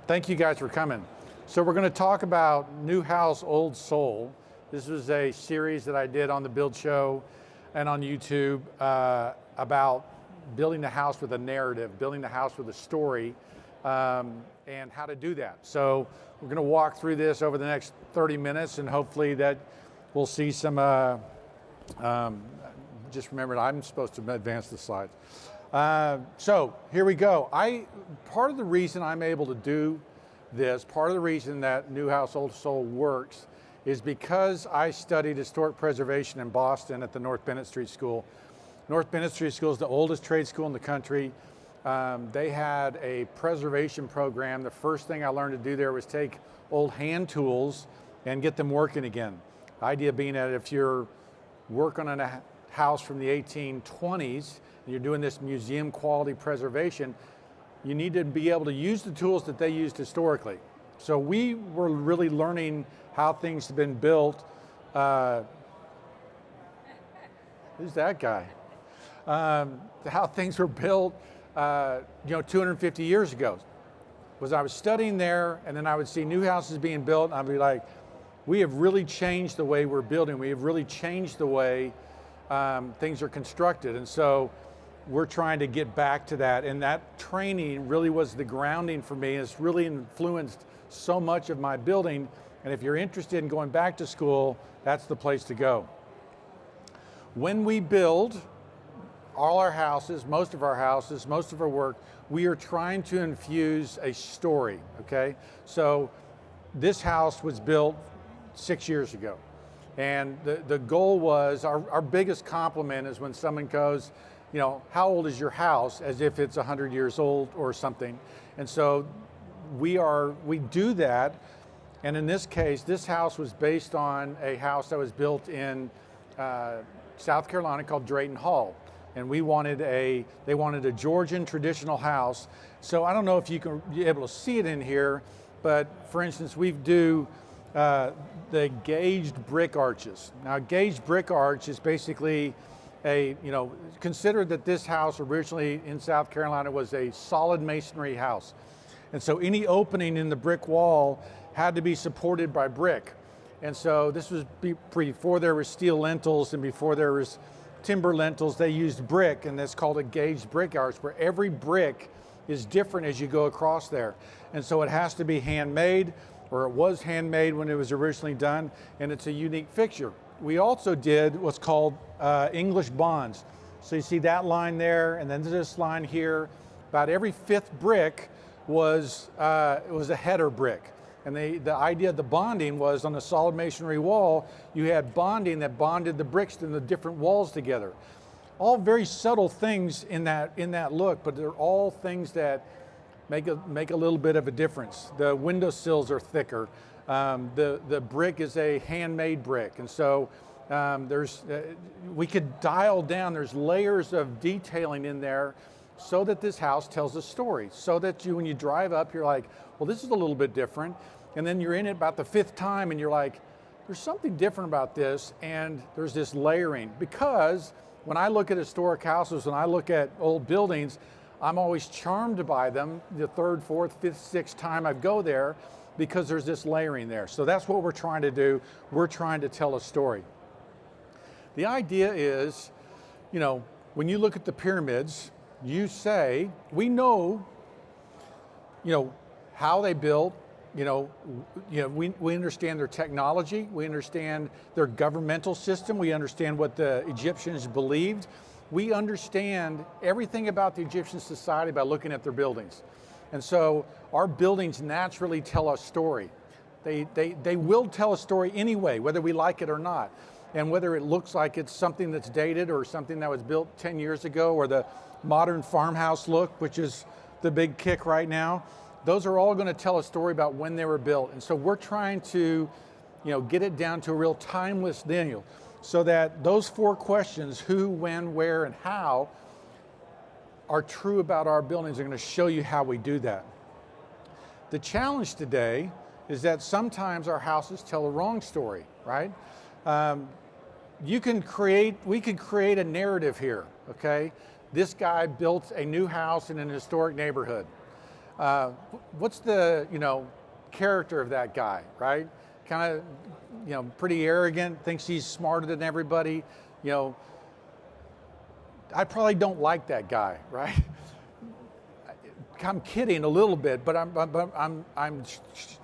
Thank you guys for coming. So we're going to talk about New House, Old Soul. This was a series that I did on the Build Show and on YouTube about building the house with a narrative, building the house with a story, and how to do that. So we're going to walk through this over the next 30 minutes, and hopefully that we'll see some, just remember, I'm supposed to advance the slides. So here we go. Part of the reason I'm able to do this, part of the reason that New House, Old Soul works is because I studied historic preservation in Boston at the North Bennett Street School. North Bennett Street School is the oldest trade school in the country. They had a preservation program. The first thing I learned to do there was take old hand tools and get them working again. The idea being that if you're working on a house from the 1820s and you're doing this museum quality preservation, you need to be able to use the tools that they used historically. So we were really learning how things have been built. Who's that guy? How things were built 250 years ago. Was I was studying there, and then I would see new houses being built, and I'd be like, we have really changed the way we're building. We have really changed the way things are constructed. And so we're trying to get back to that. And that training really was the grounding for me. It's really influenced so much of my building. And if you're interested in going back to school, that's the place to go. When we build all our houses, most of our work, we are trying to infuse a story, okay? So this house was built 6 years ago. And the goal was, our biggest compliment is when someone goes, how old is your house? As if it's 100 years old or something. And so we do that. And in this case, this house was based on a house that was built in South Carolina called Drayton Hall. And they wanted a Georgian traditional house. So I don't know if you can be able to see it in here, but for instance, we do the gauged brick arches. Now, a gauged brick arch is basically consider that this house originally in South Carolina was a solid masonry house. And so any opening in the brick wall had to be supported by brick. And so this was before there was steel lintels and before there was timber lintels. They used brick, and that's called a gauged brick arch, where every brick is different as you go across there. And so it has to be handmade, or it was handmade when it was originally done, and it's a unique fixture. We also did what's called English bonds. So you see that line there, and then this line here. About every fifth brick was a header brick. And the idea of the bonding was on the solid masonry wall, you had bonding that bonded the bricks to the different walls together. All very subtle things in that look, but they're all things that make a little bit of a difference. The windowsills are thicker. The brick is a handmade brick, and so we could dial down. There's layers of detailing in there, so that this house tells a story. So that when you drive up, you're like, well, this is a little bit different, and then you're in it about the fifth time, and you're like, there's something different about this, and there's this layering. Because when I look at historic houses, when I look at old buildings, I'm always charmed by them the third, fourth, fifth, sixth time I go there, because there's this layering there. So that's what we're trying to do. We're trying to tell a story. The idea is, when you look at the pyramids, you say, we know, how they built, we understand their technology, we understand their governmental system, we understand what the Egyptians believed. We understand everything about the Egyptian society by looking at their buildings. And so our buildings naturally tell a story. They will tell a story anyway, whether we like it or not. And whether it looks like it's something that's dated or something that was built 10 years ago, or the modern farmhouse look, which is the big kick right now, those are all going to tell a story about when they were built. And so we're trying to get it down to a real timeless Daniel, so that those four questions, who, when, where, and how, are true about our buildings. Are going to show you how we do that. The challenge today is that sometimes our houses tell a wrong story, right? We could create a narrative here, okay? This guy built a new house in an historic neighborhood. What's the, character of that guy, right? Kind of, pretty arrogant, thinks he's smarter than everybody. I probably don't like that guy, right? I'm kidding a little bit, but I'm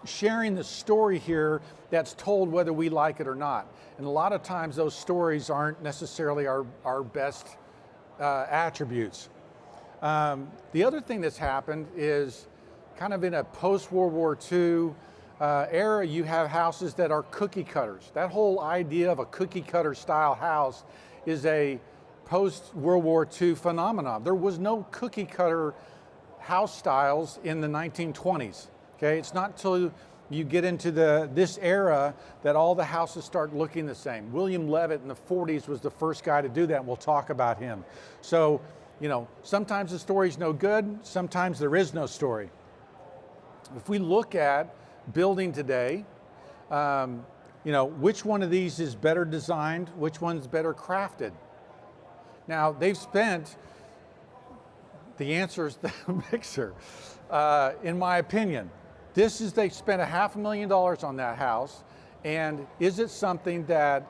sharing the story here that's told whether we like it or not. And a lot of times those stories aren't necessarily our best attributes. The other thing that's happened is kind of in a post-World War II era, you have houses that are cookie cutters. That whole idea of a cookie cutter style house is a post-World War II phenomenon. There was no cookie cutter house styles in the 1920s. Okay, it's not until you get into this era that all the houses start looking the same. William Levitt in the 40s was the first guy to do that, and we'll talk about him. So, sometimes the story's no good, sometimes there is no story. If we look at building today, which one of these is better designed, which one's better crafted? Now, they've spent, the answer is the mixer, in my opinion. They spent $500,000 on that house, and is it something that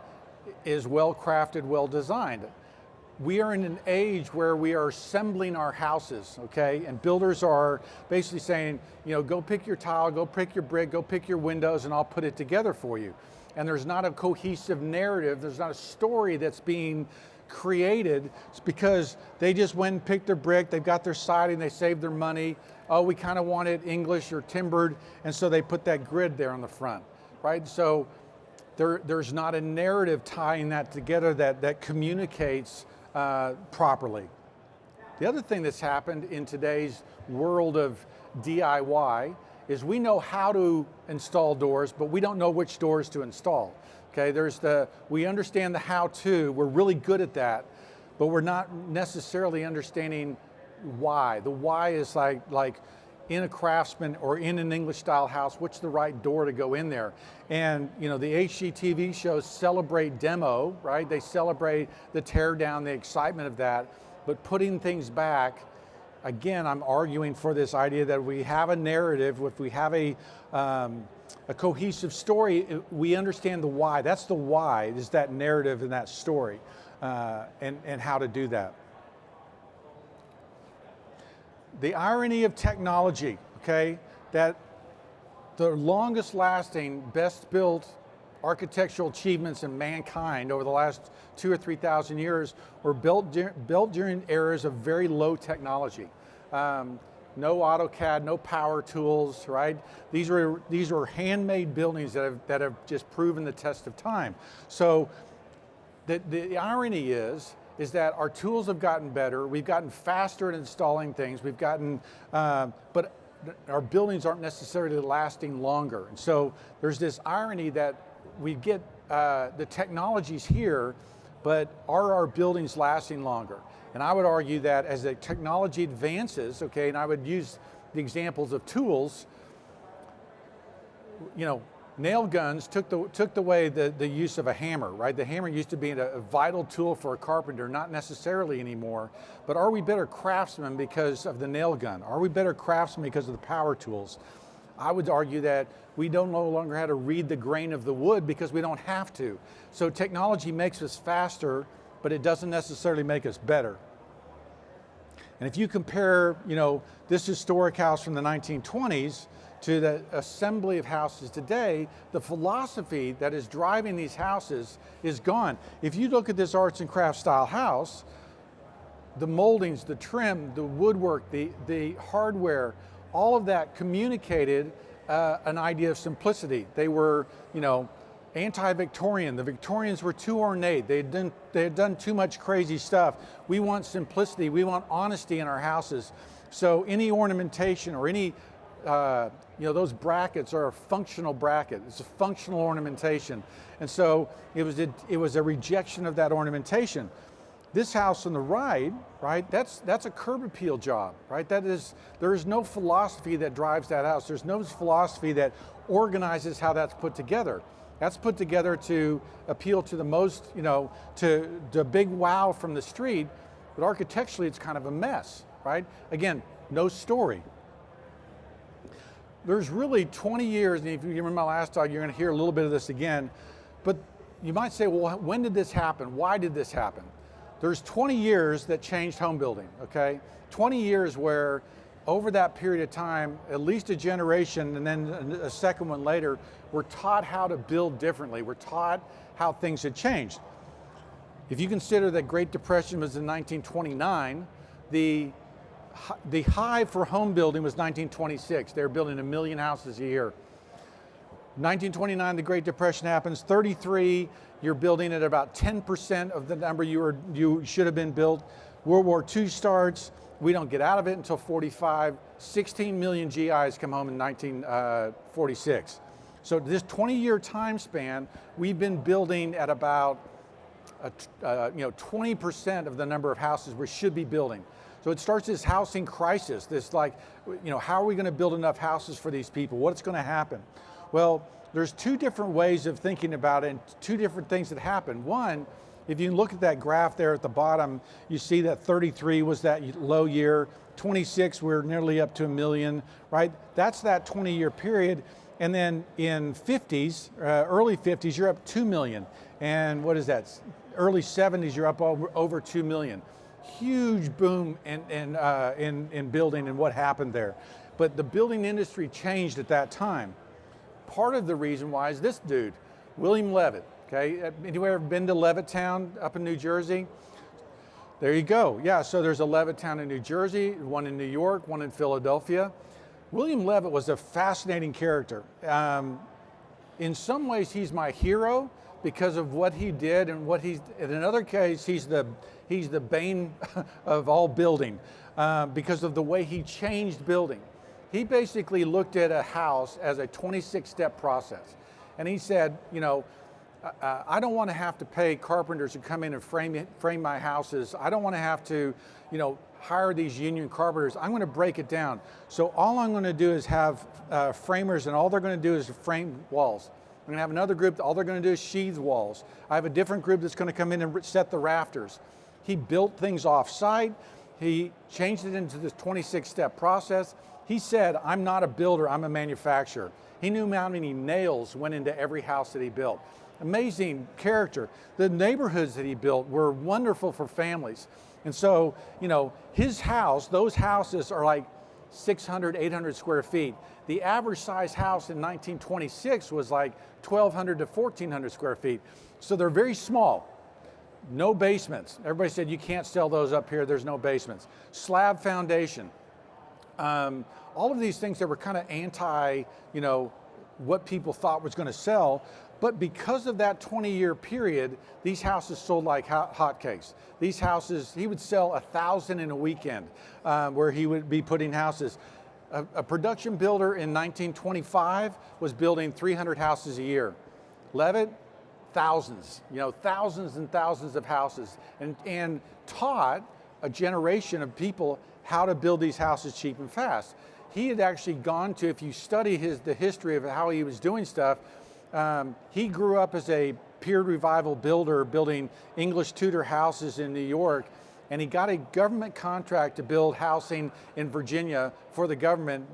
is well crafted, well designed? We are in an age where we are assembling our houses, okay? And builders are basically saying, go pick your tile, go pick your brick, go pick your windows, and I'll put it together for you. And there's not a cohesive narrative, there's not a story that's being created. It's because they just went and picked their brick, they've got their siding, they saved their money. Oh, we kind of want it English or timbered, and so they put that grid there on the front, right? So there's not a narrative tying that together that communicates properly. The other thing that's happened in today's world of DIY is we know how to install doors, but we don't know which doors to install. Okay, we understand the how-to, we're really good at that, but we're not necessarily understanding why. The why is like in a Craftsman or in an English style house, what's the right door to go in there? And the HGTV shows celebrate demo, right? They celebrate the tear down, the excitement of that, but putting things back, again, I'm arguing for this idea that we have a narrative, if we have a cohesive story, we understand the why. That's the why, is that narrative and that story, and how to do that. The irony of technology, okay, that the longest lasting, best built architectural achievements in mankind over the last 2,000 or 3,000 years were built during eras of very low technology. No AutoCAD, no power tools, right? These were handmade buildings that have just proven the test of time. So the irony is that our tools have gotten better, we've gotten faster at installing things, we've gotten, but our buildings aren't necessarily lasting longer. And so there's this irony that we get the technologies here, but are our buildings lasting longer? And I would argue that as the technology advances, okay, and I would use the examples of tools, nail guns took away the use of a hammer, right? The hammer used to be a vital tool for a carpenter, not necessarily anymore. But are we better craftsmen because of the nail gun? Are we better craftsmen because of the power tools? I would argue that we don't no longer have to read the grain of the wood because we don't have to. So technology makes us faster, but it doesn't necessarily make us better. And if you compare, this historic house from the 1920s to the assembly of houses today, the philosophy that is driving these houses is gone. If you look at this arts and crafts style house, the moldings, the trim, the woodwork, the hardware, all of that communicated an idea of simplicity. They were, anti-Victorian. The Victorians were too ornate. They had done too much crazy stuff. We want simplicity. We want honesty in our houses. So any ornamentation or any those brackets are a functional bracket. It's a functional ornamentation. And so it was a rejection of that ornamentation. This house on the right, that's a curb appeal job, right? There is no philosophy that drives that house. There's no philosophy that organizes how that's put together. That's put together to appeal to the most, to the big wow from the street, but architecturally it's kind of a mess, right? Again, no story. there's really 20 years, and if you remember my last talk, you're going to hear a little bit of this again, but you might say, well, when did this happen? Why did this happen? There's 20 years that changed home building, okay? 20 years where over that period of time, at least a generation and then a second one later, we're taught how to build differently. We're taught how things had changed. If you consider that Great Depression was in 1929, the high for home building was 1926. They were building 1 million houses a year. 1929, the Great Depression happens. 33, you're building at about 10% of the number you should have been built. World War II starts. We don't get out of it until 45. 16 million GIs come home in 1946. So this 20-year time span, we've been building at about 20% of the number of houses we should be building. So it starts this housing crisis, this like, how are we going to build enough houses for these people? What's going to happen? Well, there's two different ways of thinking about it and two different things that happen. One, if you look at that graph there at the bottom, you see that 33 was that low year, 26 we're nearly up to 1 million, right? That's that 20-year period. And then in 50s, early 50s, you're up 2 million. And what is that? Early 70s, you're up over 2 million. Huge boom in building and what happened there. But the building industry changed at that time. Part of the reason why is this dude, William Levitt. Okay, anybody ever been to Levittown up in New Jersey? There you go. Yeah, so there's a Levittown in New Jersey, one in New York, one in Philadelphia. William Levitt was a fascinating character. In some ways, he's my hero because of what he did, and in another case, he's the bane of all building because of the way he changed building. He basically looked at a house as a 26-step process. And he said, I don't want to have to pay carpenters to come in and frame my houses. I don't want to have to, hire these union carpenters. I'm going to break it down. So all I'm going to do is have framers, and all they're going to do is frame walls. I'm going to have another group, all they're going to do is sheathe walls. I have a different group that's going to come in and set the rafters. He built things off-site. He changed it into this 26-step process. He said, I'm not a builder, I'm a manufacturer. He knew how many nails went into every house that he built. Amazing character. The neighborhoods that he built were wonderful for families. And so, his house, those houses are like 600, 800 square feet. The average size house in 1926 was like 1,200 to 1,400 square feet. So they're very small. No basements. Everybody said, you can't sell those up here, there's no basements. Slab foundation. All of these things that were kind of anti, what people thought was going to sell. But because of that 20-year period, these houses sold like hotcakes. These houses, he would sell 1,000 in a weekend, where he would be putting houses. A production builder in 1925 was building 300 houses a year. Levitt, thousands, thousands and thousands of houses, and taught a generation of people how to build these houses cheap and fast. He had actually gone to, if you study the history of how he was doing stuff, he grew up as a period revival builder, building English Tudor houses in New York, and he got a government contract to build housing in Virginia for the government,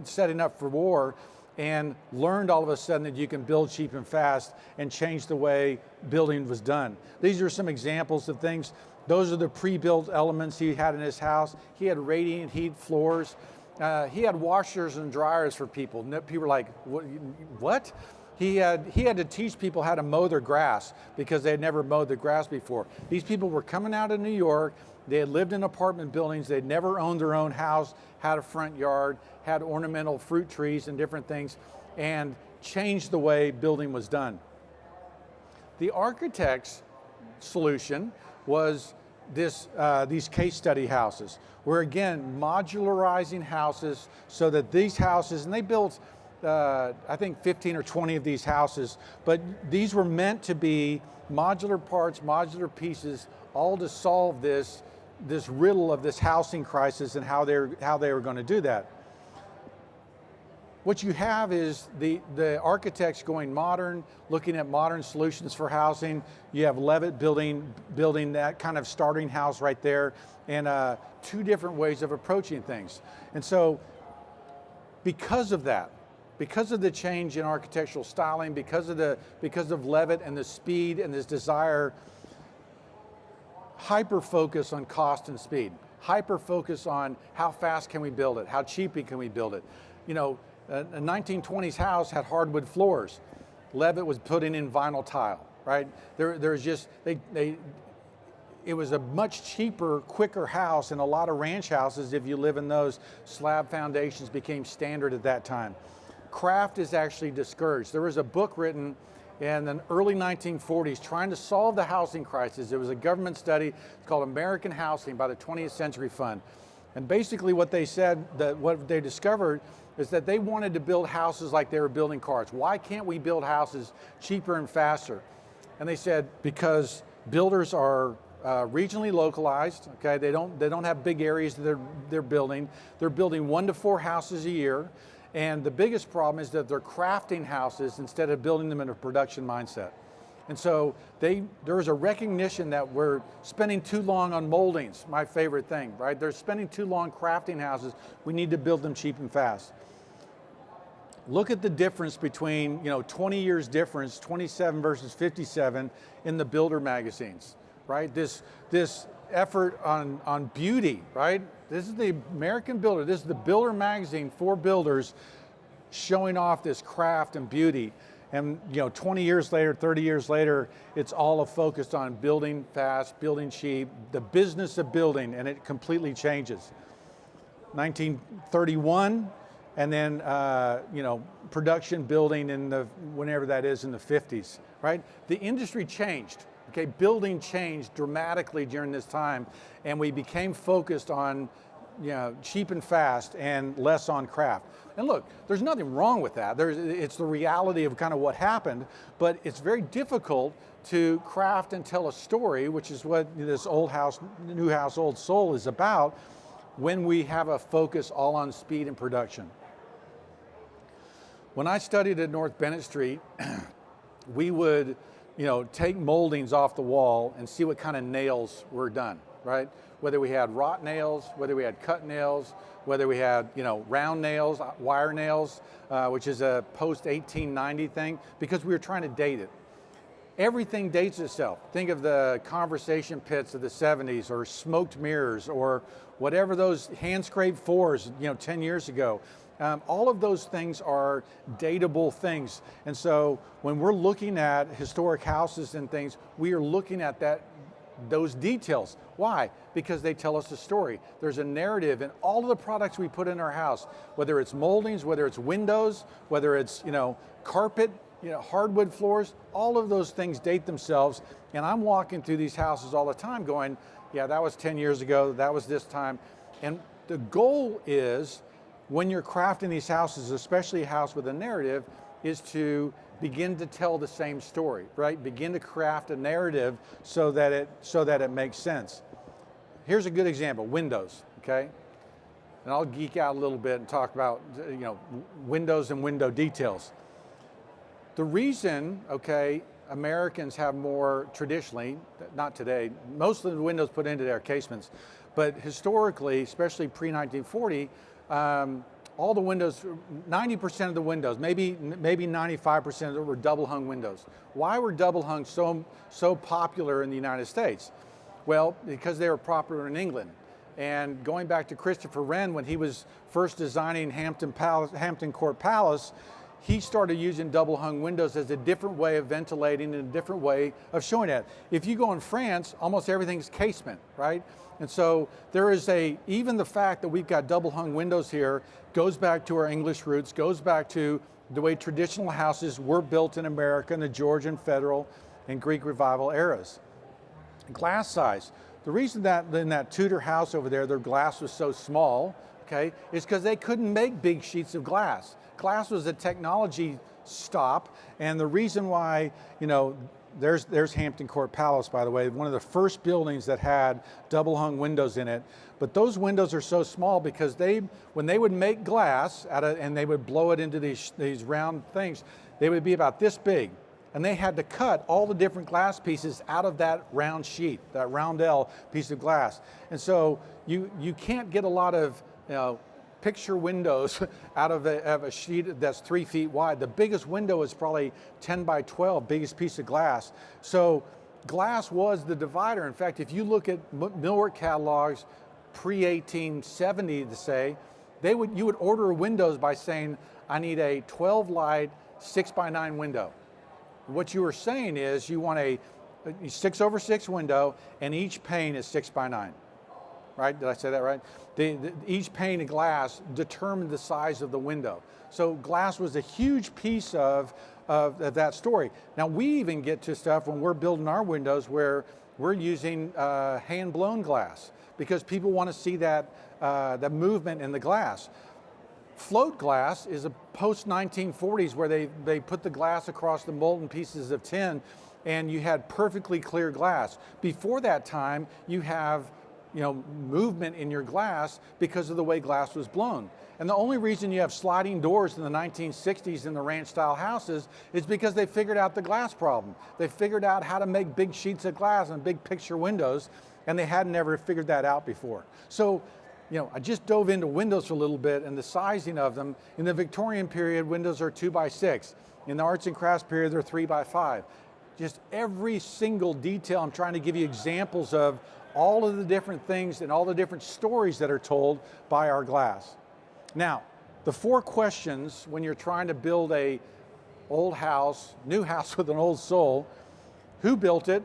setting up for war, and learned all of a sudden that you can build cheap and fast and change the way building was done. These are some examples of things. Those are the pre-built elements he had in his house. He had radiant heat floors. He had washers and dryers for people. People were like, what? He had to teach people how to mow their grass because they had never mowed the grass before. These people were coming out of New York. They had lived in apartment buildings. They'd never owned their own house, had a front yard, had ornamental fruit trees and different things, and changed the way building was done. The architect's solution was these case study houses, where again, modularizing houses so that these houses, and they built, I think 15 or 20 of these houses, but these were meant to be modular parts, modular pieces, all to solve this riddle of this housing crisis and how they were going to do that. What you have is the architects going modern, looking at modern solutions for housing. You have Levitt building that kind of starting house right there, and two different ways of approaching things. And so because of that, because of the change in architectural styling, because of Levitt and the speed and this desire, hyper focus on cost and speed, hyper focus on how fast can we build it, how cheaply can we build it. You know, a 1920s house had hardwood floors. Levitt was putting in vinyl tile, right? There's just, it was a much cheaper, quicker house, and a lot of ranch houses, if you live in those, slab foundations became standard at that time. Craft is actually discouraged. There was a book written in the early 1940s trying to solve the housing crisis. It was a government study called American Housing by the 20th Century Fund. And basically what they said, that what they discovered is that they wanted to build houses like they were building cars. Why can't we build houses cheaper and faster? And they said, because builders are regionally localized, okay? They don't have big areas that they're building. They're building 1 to 4 houses a year. And the biggest problem is that they're crafting houses instead of building them in a production mindset. And so there was a recognition that we're spending too long on moldings, my favorite thing, right? They're spending too long crafting houses. We need to build them cheap and fast. Look at the difference between, 20 years difference, 27 versus 57 in the builder magazines, right? This effort on beauty, right? This is the American Builder. This is the Builder magazine for builders showing off this craft and beauty. And 20 years later, 30 years later, it's all focused on building fast, building cheap, the business of building, and it completely changes. 1931, and then production building in whenever that is in the 50s, right? The industry changed. Okay, building changed dramatically during this time, and we became focused on cheap and fast and less on craft. And look, there's nothing wrong with that. It's the reality of kind of what happened, but it's very difficult to craft and tell a story, which is what this old house, new house, old soul is about, when we have a focus all on speed and production. When I studied at North Bennett Street, we would take moldings off the wall and see what kind of nails were done, right? Whether we had wrought nails, whether we had cut nails, whether we had, round nails, wire nails, which is a post-1890 thing, because we were trying to date it. Everything dates itself. Think of the conversation pits of the 70s, or smoked mirrors, or whatever those hand-scraped fours, 10 years ago. All of those things are dateable things. And so when we're looking at historic houses and things, we are looking at those details. Why? Because they tell us a story. There's a narrative in all of the products we put in our house, whether it's moldings, whether it's windows, whether it's, carpet, hardwood floors, all of those things date themselves. And I'm walking through these houses all the time going, yeah, that was 10 years ago, that was this time. And the goal is, when you're crafting these houses, especially a house with a narrative, is to begin to tell the same story, right? Begin to craft a narrative so that it makes sense. Here's a good example, windows, okay? And I'll geek out a little bit and talk about, windows and window details. The reason, okay, Americans have more traditionally, not today, most of the windows put into their casements, but historically, especially pre-1940, all the windows, 90% of the windows, maybe 95% of them were double hung windows. Why were double hung so popular in the United States? Well, because they were popular in England. And going back to Christopher Wren, when he was first designing Hampton Court Palace, he started using double hung windows as a different way of ventilating and a different way of showing that. If you go in France, almost everything's casement, right? And so there is even the fact that we've got double hung windows here goes back to our English roots, goes back to the way traditional houses were built in America in the Georgian, Federal, and Greek Revival eras. Glass size. The reason that in that Tudor house over there, their glass was so small, okay, is because they couldn't make big sheets of glass. Glass was a technology stop, and the reason why, there's Hampton Court Palace, by the way, one of the first buildings that had double hung windows in it. But those windows are so small because when they would make glass and they would blow it into these round things, they would be about this big. And they had to cut all the different glass pieces out of that round sheet, that roundel piece of glass. And so you can't get a lot of picture windows out of a sheet that's 3 feet wide. The biggest window is probably 10 by 12, biggest piece of glass. So glass was the divider. In fact, if you look at millwork catalogs pre-1870, to say, you would order windows by saying, I need a 12 light 6 by 9 window. What you were saying is you want a 6/6 window, and each pane is 6 by 9. Right? Did I say that right? Each pane of glass determined the size of the window. So glass was a huge piece of that story. Now we even get to stuff when we're building our windows where we're using hand-blown glass because people want to see that movement in the glass. Float glass is a post-1940s where they put the glass across the molten pieces of tin and you had perfectly clear glass. Before that time, you have movement in your glass because of the way glass was blown. And the only reason you have sliding doors in the 1960s in the ranch style houses is because they figured out the glass problem. They figured out how to make big sheets of glass and big picture windows, and they hadn't ever figured that out before. So, I just dove into windows for a little bit and the sizing of them. In the Victorian period, windows are 2 by 6. In the arts and crafts period, they're 3 by 5. Just every single detail, I'm trying to give you examples of all of the different things and all the different stories that are told by our glass. Now, the 4 questions when you're trying to build a old house, new house with an old soul: who built it?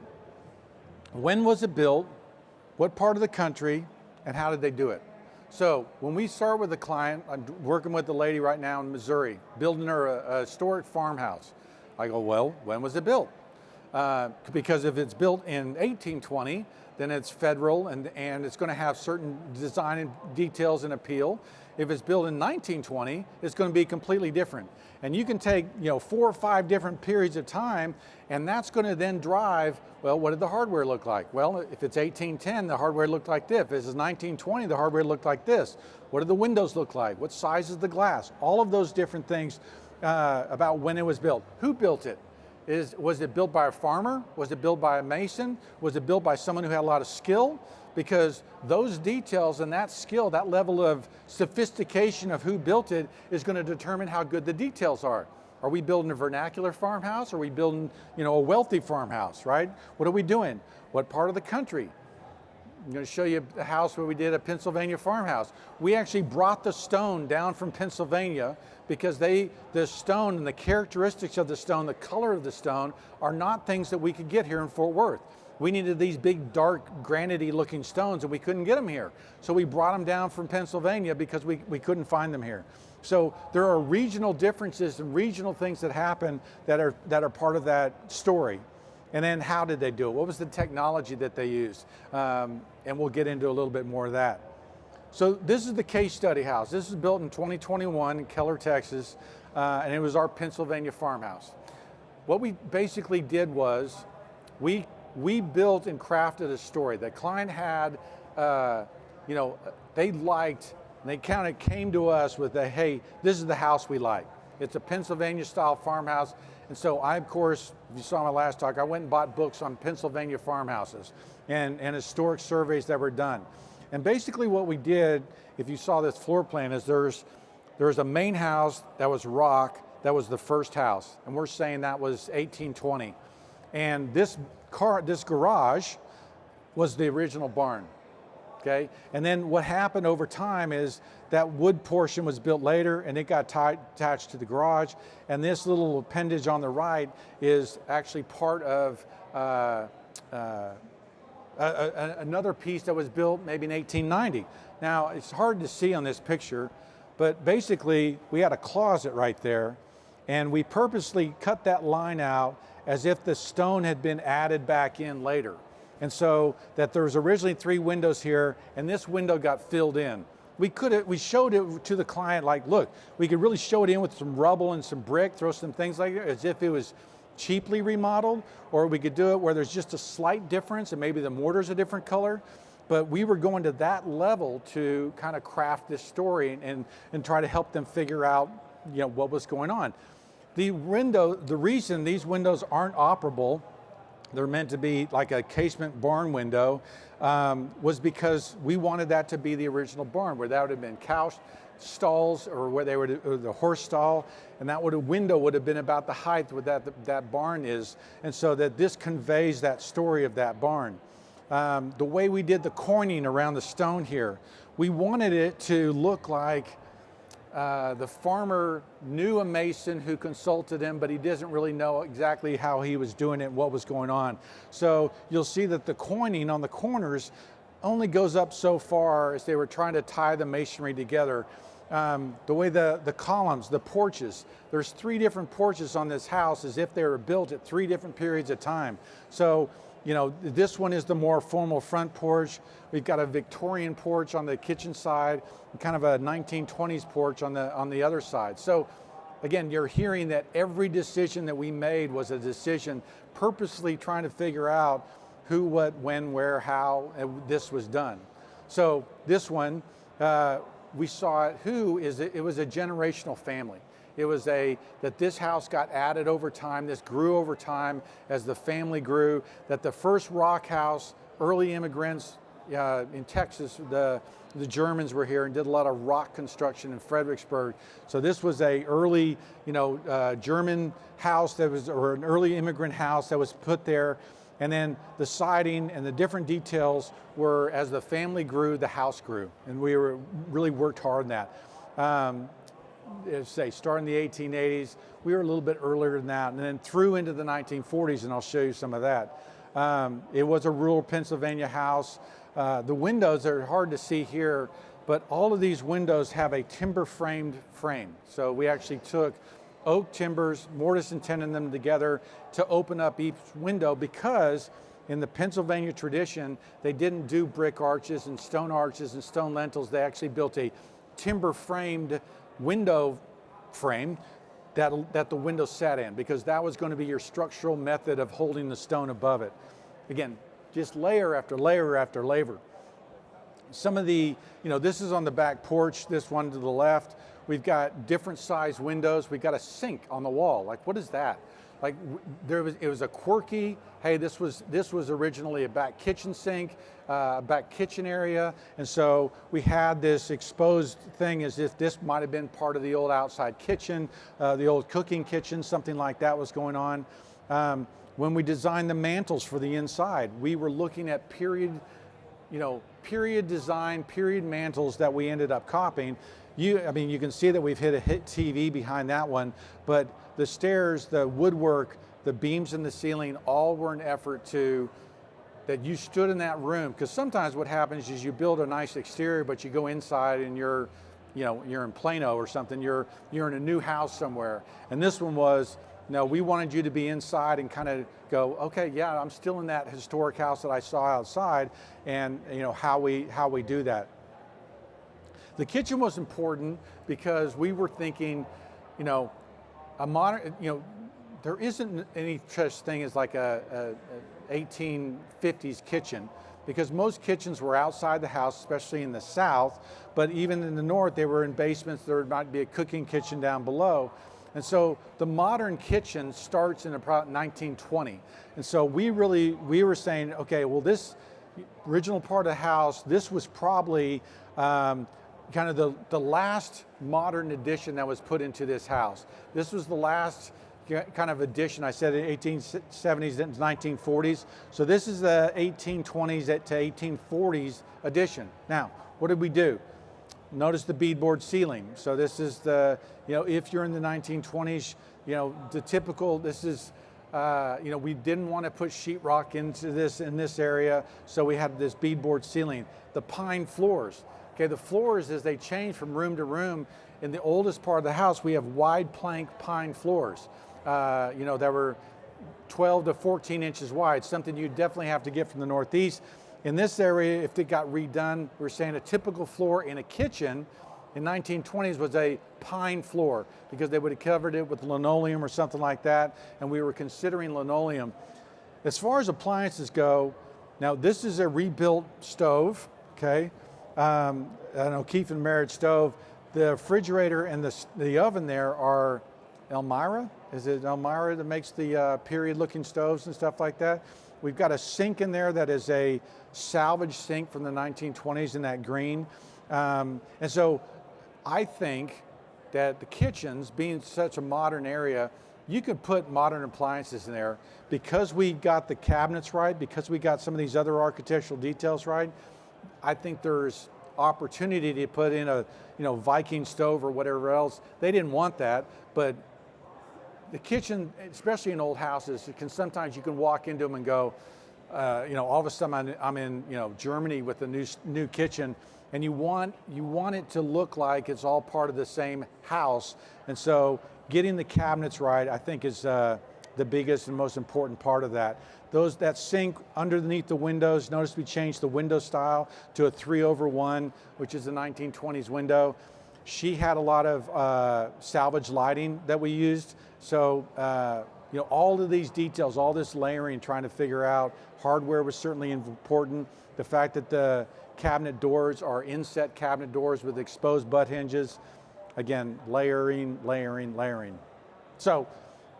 When was it built? What part of the country? And how did they do it? So when we start with a client, I'm working with a lady right now in Missouri, building her a historic farmhouse. I go, well, when was it built? Because if it's built in 1820, then it's federal and it's going to have certain design and details and appeal. If it's built in 1920, it's going to be completely different. And you can take 4 or 5 different periods of time, and that's going to then drive, well, what did the hardware look like? Well, if it's 1810, the hardware looked like this. If it's 1920, the hardware looked like this. What did the windows look like? What size is the glass? All of those different things about when it was built. Who built it? Was it built by a farmer? Was it built by a mason? Was it built by someone who had a lot of skill? Because those details and that skill, that level of sophistication of who built it is going to determine how good the details are. Are we building a vernacular farmhouse? Or are we building, a wealthy farmhouse, right? What are we doing? What part of the country? I'm going to show you a house where we did a Pennsylvania farmhouse. We actually brought the stone down from Pennsylvania because the stone and the characteristics of the stone, the color of the stone, are not things that we could get here in Fort Worth. We needed these big, dark, granite-y looking stones, and we couldn't get them here. So we brought them down from Pennsylvania because we couldn't find them here. So there are regional differences and regional things that happen that are part of that story. And then how did they do it? What was the technology that they used? And we'll get into a little bit more of that. So this is the case study house. This was built in 2021 in Keller, Texas, and it was our Pennsylvania farmhouse. What we basically did was we built and crafted a story. The client had, they liked, and they kind of came to us with hey, this is the house we like. It's a Pennsylvania style farmhouse. And so I, of course, if you saw my last talk, I went and bought books on Pennsylvania farmhouses and historic surveys that were done. And basically what we did, if you saw this floor plan, is there's a main house that was rock, that was the first house. And we're saying that was 1820. And this garage was the original barn, okay? And then what happened over time is that wood portion was built later and it got attached to the garage. And this little appendage on the right is actually part of another piece that was built maybe in 1890. Now, it's hard to see on this picture, but basically we had a closet right there and we purposely cut that line out as if the stone had been added back in later. And so that there was originally 3 windows here and this window got filled in. We showed it to the client like, look, we could really show it in with some rubble and some brick, throw some things like that as if it was cheaply remodeled, or we could do it where there's just a slight difference and maybe the mortar's a different color. But we were going to that level to kind of craft this story and try to help them figure out, what was going on. The reason these windows aren't operable, they're meant to be like a casement barn window, was because we wanted that to be the original barn, where that would have been stalls, or where they were, or the horse stall, and that window would have been about the height that barn is, and so that this conveys that story of that barn. The way we did the coining around the stone here, we wanted it to look like the farmer knew a mason who consulted him, but he doesn't really know exactly how he was doing it and what was going on. So you'll see that the coining on the corners only goes up so far as they were trying to tie the masonry together. The way the columns, the porches, there's 3 different porches on this house as if they were built at 3 different periods of time. So, this one is the more formal front porch. We've got a Victorian porch on the kitchen side, and kind of a 1920s porch on the other side. So again, you're hearing that every decision that we made was a decision purposely trying to figure out who, what, when, where, how this was done. So this one, we saw it, it was a generational family. It was that this house got added over time, this grew over time as the family grew, that the first rock house, early immigrants in Texas, the Germans were here and did a lot of rock construction in Fredericksburg. So this was a early, German house or an early immigrant house that was put there. And then the siding and the different details were, as the family grew, the house grew. And we really worked hard on that. Starting in the 1880s, we were a little bit earlier than that, and then through into the 1940s, and I'll show you some of that. It was a rural Pennsylvania house. The windows are hard to see here, but all of these windows have a timber framed frame. So we actually took oak timbers, mortise and tenon them together to open up each window, because in the Pennsylvania tradition, they didn't do brick arches and stone lintels. They actually built a timber framed window frame that the window sat in, because that was going to be your structural method of holding the stone above it. Again, just layer after layer after layer. Some of the, this is on the back porch, this one to the left. We've got different size windows. We've got a sink on the wall. Like, what is that? Like, it was a quirky, hey, this was originally a back kitchen sink, back kitchen area, and so we had this exposed thing as if this might have been part of the old outside kitchen, the old cooking kitchen, something like that was going on. When we designed the mantles for the inside, we were looking at period design, period mantles that we ended up copying. You can see that we've hit a hit TV behind that one, but the stairs, the woodwork, the beams in the ceiling, all were an effort that you stood in that room. Because sometimes what happens is you build a nice exterior, but you go inside and you're in Plano or something. You're in a new house somewhere. And this one was, no, we wanted you to be inside and kind of go, okay, yeah, I'm still in that historic house that I saw outside, and how we do that. The kitchen was important because we were thinking, a modern, there isn't any such thing as like a 1850s kitchen, because most kitchens were outside the house, especially in the South, but even in the North, they were in basements. There might be a cooking kitchen down below. And so the modern kitchen starts in about 1920. And so we were saying, okay, well, this original part of the house, this was probably kind of the last modern addition that was put into this house. This was the last kind of addition. I said in 1870s and 1940s. So this is the 1820s to 1840s addition. Now, what did we do? Notice the beadboard ceiling. So this is the, if you're in the 1920s, the typical, this is, we didn't want to put sheetrock into this in this area, so we had this beadboard ceiling. The pine floors. Okay, the floors, as they change from room to room, in the oldest part of the house, we have wide plank pine floors. That were 12 to 14 inches wide, something you definitely have to get from the Northeast. In this area, if it got redone, we're saying a typical floor in a kitchen in 1920s was a pine floor, because they would have covered it with linoleum or something like that, and we were considering linoleum. As far as appliances go, now this is a rebuilt stove, okay? An O'Keefe and Merritt stove. The refrigerator and the oven there are Elmira. Is it Elmira that makes the period-looking stoves and stuff like that? We've got a sink in there that is a salvage sink from the 1920s in that green. And so I think that the kitchens, being such a modern area, you could put modern appliances in there because we got the cabinets right, because we got some of these other architectural details right. I think there's opportunity to put in a Viking stove or whatever else. They didn't want that, but the kitchen, especially in old houses, sometimes you can walk into them and go, all of a sudden I'm in Germany with a new kitchen, and you want it to look like it's all part of the same house. And so getting the cabinets right, I think, is the biggest and most important part of that. That sink underneath the windows, notice we changed the window style to a 3/1, which is a 1920s window. She had a lot of salvage lighting that we used. So, all of these details, all this layering, trying to figure out, hardware was certainly important. The fact that the cabinet doors are inset cabinet doors with exposed butt hinges. Again, layering, layering, layering. So,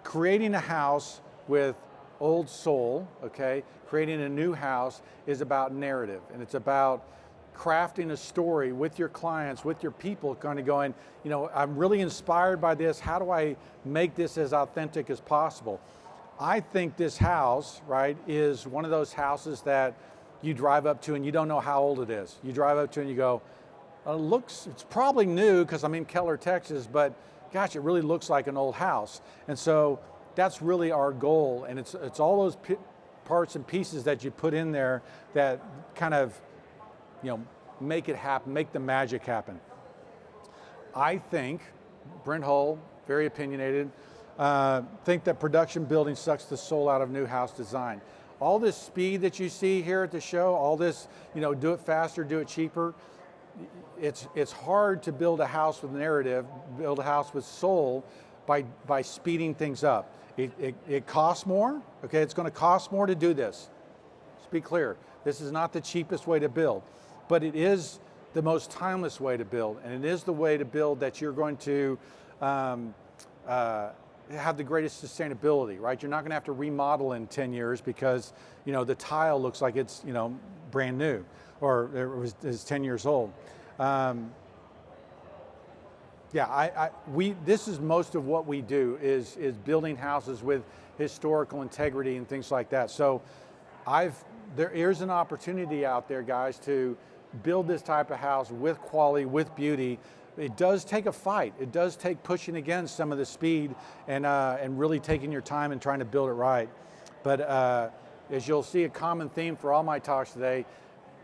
creating a house with old soul, okay? Creating a new house is about narrative, and it's about crafting a story with your clients, with your people, kind of going, I'm really inspired by this. How do I make this as authentic as possible? I think this house, right, is one of those houses that you drive up to and you don't know how old it is. You drive up to and you go, it's probably new because I'm in Keller, Texas, but gosh, it really looks like an old house. And so that's really our goal. And it's all those parts and pieces that you put in there that kind of, make it happen, make the magic happen. I think, Brent Hull, very opinionated, think that production building sucks the soul out of new house design. All this speed that you see here at the show, all this, do it faster, do it cheaper, it's hard to build a house with narrative, build a house with soul by speeding things up. It costs more, okay? It's going to cost more to do this. Let's be clear. This is not the cheapest way to build, but it is the most timeless way to build, and it is the way to build that you're going to have the greatest sustainability, right? You're not going to have to remodel in 10 years because, the tile looks like it's, brand new, or is 10 years old. This is most of what we do is building houses with historical integrity and things like that. So there is an opportunity out there, guys, to build this type of house with quality, with beauty. It does take a fight. It does take pushing against some of the speed and really taking your time and trying to build it right. But as you'll see, a common theme for all my talks today,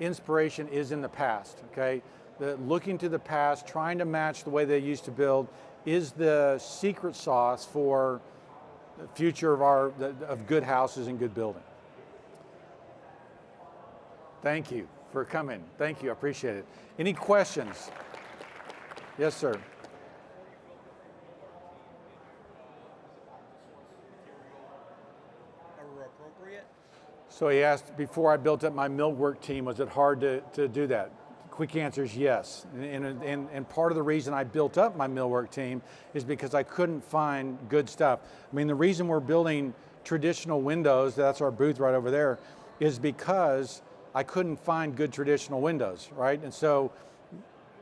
inspiration is in the past, okay? Looking to the past, trying to match the way they used to build is the secret sauce for the future of good houses and good building. Thank you for coming. Thank you, I appreciate it. Any questions? Yes, sir. Are appropriate? So he asked, before I built up my millwork team, was it hard to do that? Quick answer is yes. And part of the reason I built up my millwork team is because I couldn't find good stuff. I mean, the reason we're building traditional windows, that's our booth right over there, is because I couldn't find good traditional windows, right? And so,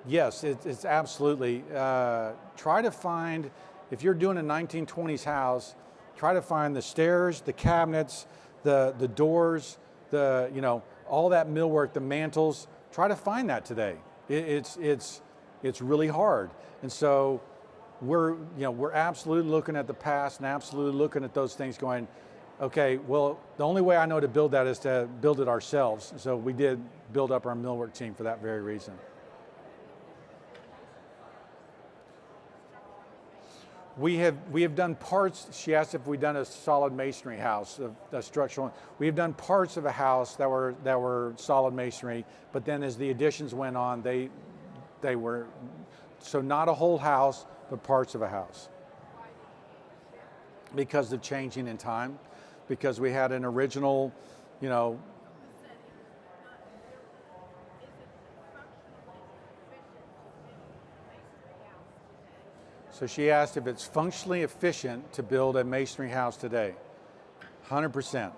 yes, it's absolutely, try to find, if you're doing a 1920s house, try to find the stairs, the cabinets, the doors, all that millwork, the mantles. Try to find that today. It's really hard. And so we're absolutely looking at the past and absolutely looking at those things going, okay, well, the only way I know to build that is to build it ourselves. So we did build up our millwork team for that very reason. We have done parts. She asked if we've done a solid masonry house, a structural. We have done parts of a house that were solid masonry, but then as the additions went on, they were, so not a whole house, but parts of a house. Because of changing in time, because we had an original, So she asked if it's functionally efficient to build a masonry house today. 100%.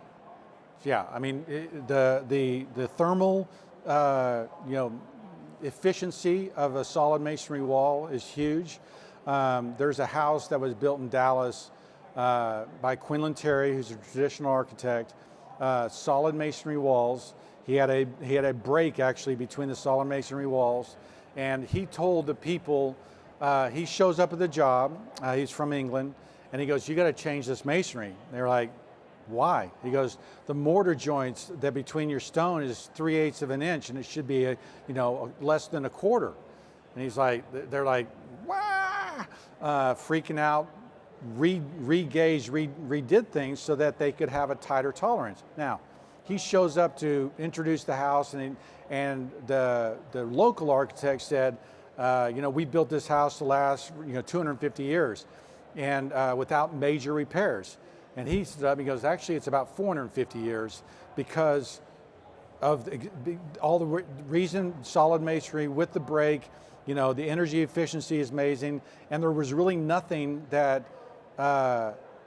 Yeah, I mean, the thermal, efficiency of a solid masonry wall is huge. There's a house that was built in Dallas by Quinlan Terry, who's a traditional architect. Solid masonry walls. He had a break actually between the solid masonry walls, and he told the people. He shows up at the job. He's from England, and he goes, "You got to change this masonry." They're like, "Why?" He goes, "The mortar joints that between your stone is 3/8 of an inch, and it should be less than a quarter." And he's like, they're like, "Wah!" Freaking out. Re-gauged, redid things so that they could have a tighter tolerance. Now, he shows up to introduce the house, and the local architect said, we built this house to last 250 years, and without major repairs. And he stood up and he goes, "Actually, it's about 450 years because of all the reason solid masonry with the break. The energy efficiency is amazing, and there was really nothing that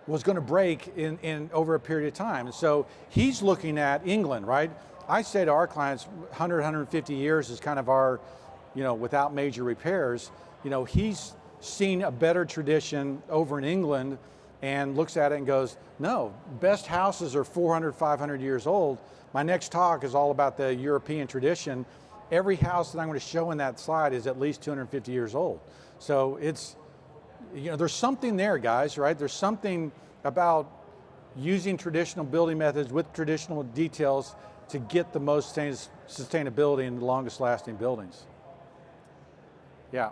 was going to break in over a period of time." And so he's looking at England, right? I say to our clients, 100, 150 years is kind of our, without major repairs. He's seen a better tradition over in England and looks at it and goes, "No, best houses are 400, 500 years old. My next talk is all about the European tradition. Every house that I'm going to show in that slide is at least 250 years old." So it's, there's something there, guys, right? There's something about using traditional building methods with traditional details to get the most sustainability and the longest lasting buildings. Yeah.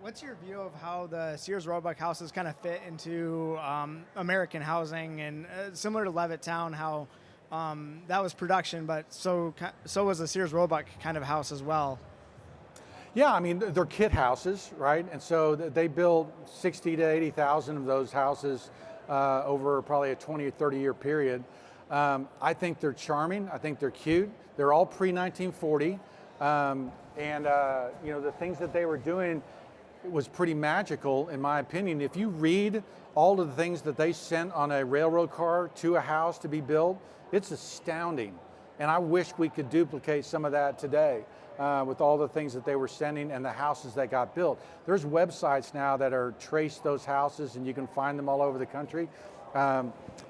What's your view of how the Sears Roebuck houses kind of fit into American housing, and similar to Levittown, how that was production, but so was the Sears Roebuck kind of house as well? Yeah, I mean, they're kit houses, right? And so they built 60 to 80,000 of those houses over probably a 20 or 30 year period. I think they're charming. I think they're cute. They're all pre-1940. The things that they were doing was pretty magical, in my opinion. If you read all of the things that they sent on a railroad car to a house to be built, it's astounding. And I wish we could duplicate some of that today with all the things that they were sending and the houses that got built. There's websites now that are trace those houses, and you can find them all over the country.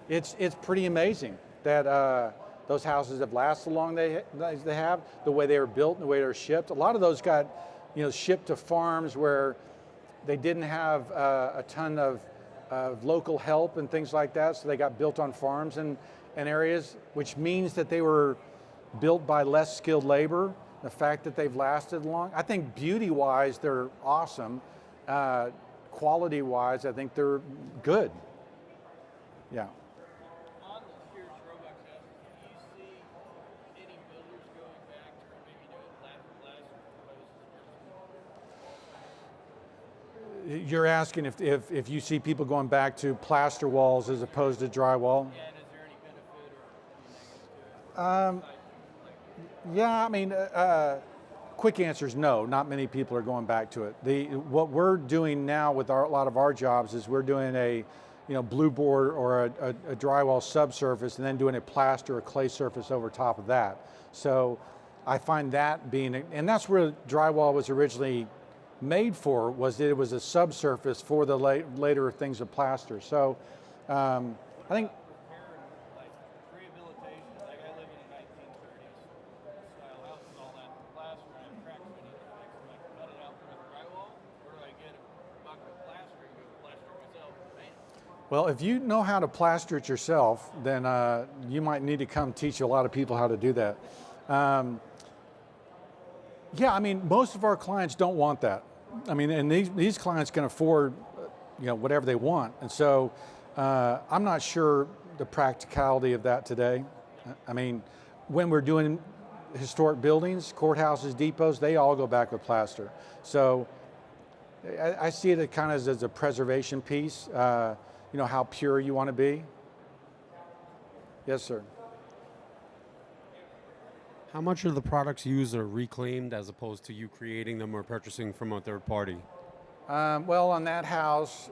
It's pretty amazing that those houses have lasted as long as they have, the way they were built and the way they were shipped. A lot of those got shipped to farms where they didn't have a ton of local help and things like that, so they got built on farms and areas, which means that they were built by less skilled labor. The fact that they've lasted long, I think beauty-wise, they're awesome. Quality-wise, I think they're good. Yeah. On the Sears Roebuck houses, do you see any builders going back to maybe doing flat for glass as opposed to? You're asking if you see people going back to plaster walls as opposed to drywall? Yeah, and is there any benefit or negative to it? Yeah, I memean, quick answer is no. Not many people are going back to it. What we're doing now with a lot of our jobs is we're doing a blue board or a drywall subsurface, and then doing a plaster or clay surface over top of that. So I find that and that's where drywall was originally made for, was that it was a subsurface for the later things of plaster. So I think. Like rehabilitation, like I live in a 1930s style house and all that plaster, and I have cracks I need to fix. Am I cut it out for drywall, or do I get a bucket of plaster and go plaster myself and paint it? Well, if you know how to plaster it yourself, then you might need to come teach a lot of people how to do that. Yeah, I mean, most of our clients don't want that. I mean, and these clients can afford, whatever they want. And so I'm not sure the practicality of that today. I mean, when we're doing historic buildings, courthouses, depots, they all go back with plaster. So I see it kind of as a preservation piece, how pure you want to be. Yes, sir. How much of the products used are reclaimed as opposed to you creating them or purchasing from a third party? Well, on that house,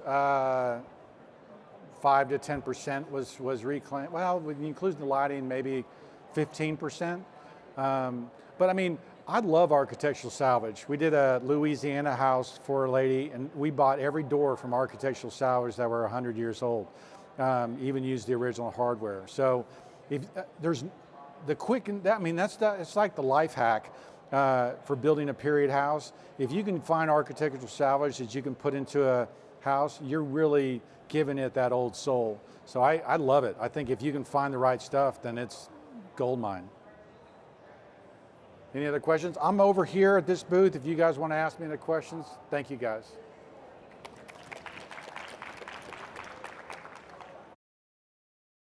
5 to 10% was reclaimed. Well, when you include the lighting, maybe 15%. But I mean, I love architectural salvage. We did a Louisiana house for a lady, and we bought every door from architectural salvage that were 100 years old. Even used the original hardware. So if there's the quick, I mean, it's like the life hack for building a period house. If you can find architectural salvage that you can put into a house, you're really giving it that old soul. So I love it. I think if you can find the right stuff, then it's gold mine. Any other questions? I'm over here at this booth if you guys want to ask me any questions. Thank you guys.